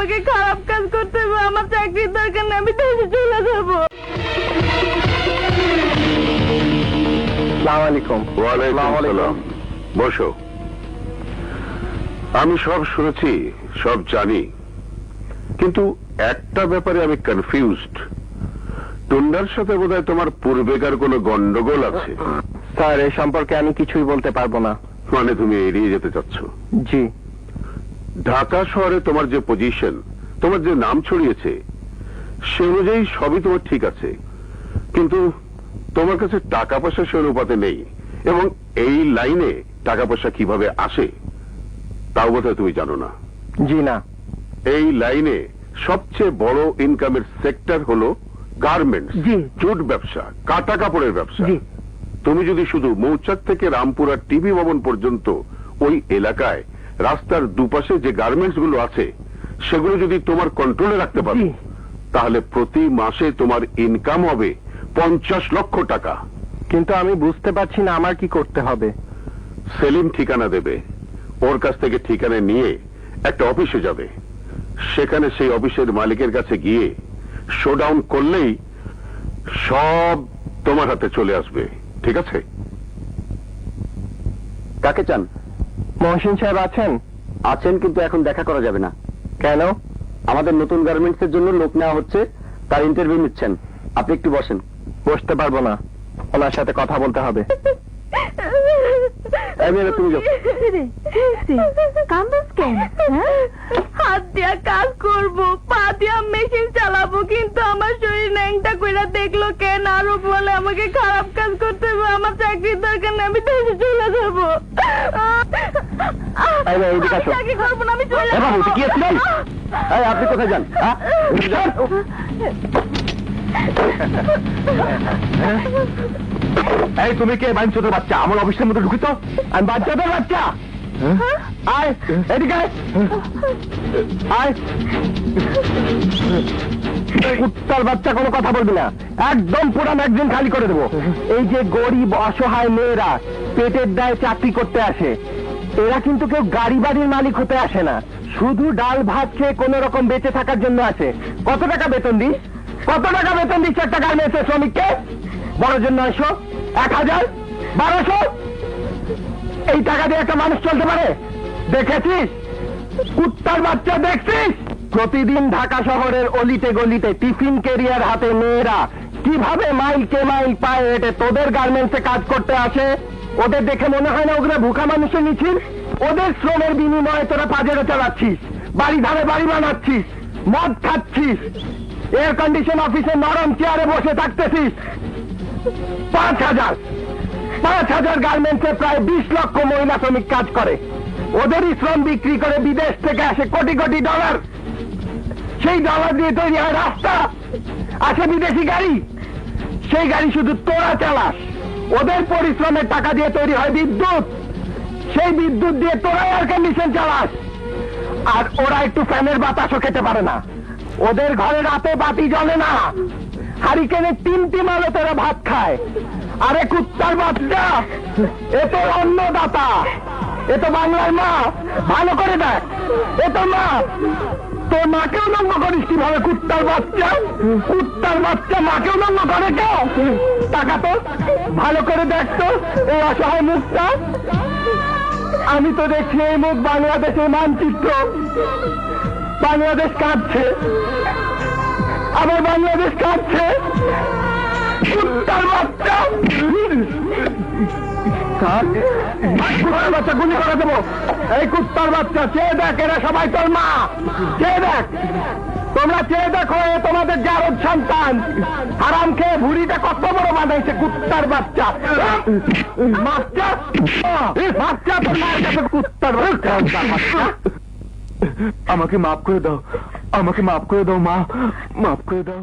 আমাকে খারাপ কাজ করতে হবে, আমার চাকরির দরকার নেই, আমি দেশে চলে যাবো। আসসালামু আলাইকুম। ওয়ালাইকুম আসসালাম। বসো। আমি সব শুনেছি, সব জানি, কিন্তু একটা ব্যাপারে আমি কনফিউজড। টুন্ডার সাথে বোধহয় তোমার পূর্বেকার কোনো গন্ডগোল আছে। স্যার, এই সম্পর্কে আমি কিছুই বলতে পারবো না। মানে তুমি এড়িয়ে যেতে চাচ্ছ? জি। ঢাকা শহরে তোমার যে পজিশন, তোমার যে নাম ছড়িয়েছে, সে অনুযায়ী সবই তোমার ঠিক আছে, কিন্তু তোমার কাছে টাকা পয়সা সে অনুপাতে নেই, এবং এই লাইনে টাকা পয়সা কিভাবে আসে তাও বোধহয় তুমি জানো না। জি না। এই লাইনে সবচেয়ে বড় ইনকামের সেক্টর হলো গার্মেন্টস, জি। জুট ব্যবসা, কাটা কাপড়ের ব্যবসা। জি। তুমি যদি শুধু মৌচাক থেকে রামপুরা টিভি ভবন পর্যন্ত ওই এলাকায় রাস্তার দুপাশে যে গার্মেন্টস গুলো আছে সেগুলো যদি তোমার কন্ট্রোলে রাখতে পারো, তাহলে প্রতি মাসে তোমার ইনকাম হবে 50 লক্ষ টাকা। কিন্তু আমি বুঝতে পারছি না আমার কি করতে হবে। সেলিম ঠিকানা দেবে, ওর কাছ থেকে ঠিকানা নিয়ে একটা অফিসে যাবে, সেখানে সেই অফিসের মালিকের কাছে গিয়ে শোডাউন করলেই সব তোমার হাতে চলে আসবে। ঠিক আছে? কাকে চান? মহসিন সাহেব আছেন? আছেন, কিন্তু এখন দেখা করা যাবে না। কেন? আমাদের নতুন গার্মেন্টস এর জন্য লোক নেওয়া হচ্ছে, তার ইন্টারভিউ নিচ্ছেন। আপনি একটু বসেন। বসতে পারবো না, ওনার সাথে কথা বলতে হবে। তুমি যাও। কান্দস কেন? হাত দিয়া কাজ করবো, পা দিয়া মেশিন চালাবো, কিন্তু আমার শরীর ন্যাংটা কইরা দেখলো কেন? আরো বলে আমাকে খারাপ কাজ করতে হবে, আমার চাকরির দরকার নেই, আমি দেশে চলে যাবো। চাকরি করবো না, আমি চলে যাবো। আপনি কোথায় যান? এই তুমি কে? বাঞ্চোদের বাচ্চা, আমার অফিসের মধ্যে ঢুকিত? আমি বাচ্চাদের বাচ্চা। আয় এদিকে আয়। কুত্তার বাচ্চা, কোনো কথা বলবি না, একদম পুরা ম্যাগজিন খালি করে দেবো। এই যে গরিব অসহায় মেয়েরা পেটের দায়ে চাকরি করতে আসে, এরা কিন্তু কেউ গাড়ি বাড়ির মালিক হতে আসে না, শুধু ডাল ভাত খেয়ে কোন রকম বেঁচে থাকার জন্য আসে। কত টাকা বেতন দিস? কত টাকা বেতন দিচ্ছে একটা গার্মেন্টসের শ্রমিককে? বড় জন্য 900, 1000, 1200, এই টাকা দিয়ে একটা মানুষ চলতে পারে? দেখেছিস? কুত্তার বাচ্চা, দেখছিস? প্রতিদিন ঢাকা শহরের অলিতে গলিতে টিফিন ক্যারিয়ার হাতে মেয়েরা কিভাবে মাইলকে মাইল পায়ে হেঁটে তোদের গার্মেন্টসে কাজ করতে আসে। ওদের দেখে মনে হয় না ওগুলো ভুখা মানুষের মিছিল? ওদের শ্রমের বিনিময়ে তোরা পাজেরো চালাচ্ছিস, বাড়ি ধারে বাড়ি বানাচ্ছিস, মদ খাচ্ছিস, এয়ার কন্ডিশন অফিসে নরম চেয়ারে বসে থাকতেছিস। 5,000 গার্মেন্টসে প্রায় 20 লক্ষ মহিলা শ্রমিক কাজ করে। ওদেরই শ্রম বিক্রি করে বিদেশ থেকে আসে কোটি কোটি ডলার। সেই ডলার দিয়ে তৈরি হয় রাস্তা, আসে বিদেশি গাড়ি, সেই গাড়ি শুধু তোরা চালাস। ওদের পরিশ্রমের টাকা দিয়ে তৈরি হয় বিদ্যুৎ, সেই বিদ্যুৎ দিয়ে তোরা এয়ার কন্ডিশন চালাস। আর ওরা একটু ফ্যানের বাতাসও খেতে পারে না। ওদের ঘরে রাতে বাতি জ্বলে না, হারিকেনে 3টি আলো তোরা ভাত খায়। আরে কুত্তার বাচ্চা, এ তো অন্নদাতা, এ তো বাংলার মা। ভালো করে দেখ, এ তো মা। তোর মাকেও লঙ্ঘ করিস কিভাবে? কুত্তার বাচ্চা, কুত্তার বাচ্চা, মাকেও লঙ্ঘ করে কেউ? টাকা তো ভালো করে দেখতো এই অসহায় মুখটা। আমি তো দেখছি এই মুখ বাংলাদেশের মানচিত্র। বাংলাদেশ কাঁদছে, আবার বাংলাদেশ কাঁদছে। কুত্তার বাচ্চা, বাচ্চা গুলি করে দেবো। এই কুত্তার বাচ্চা, চেয়ে দেখ, এরা সবাই তোর মা। চেয়ে দেখ, তোমরা চেয়ে দেখো, এ তোমাদের জারদ সন্তান। হারাম খেয়ে ভুড়িটা কত বড় বানাইছে কুত্তার বাচ্চা। বাচ্চা বাচ্চা, তোর মায়ের কাছে কুত্তার বাচ্চা। আমাকে মাফ করে দাও, আমাকে মাফ করে দাও মা, মাফ করে দাও।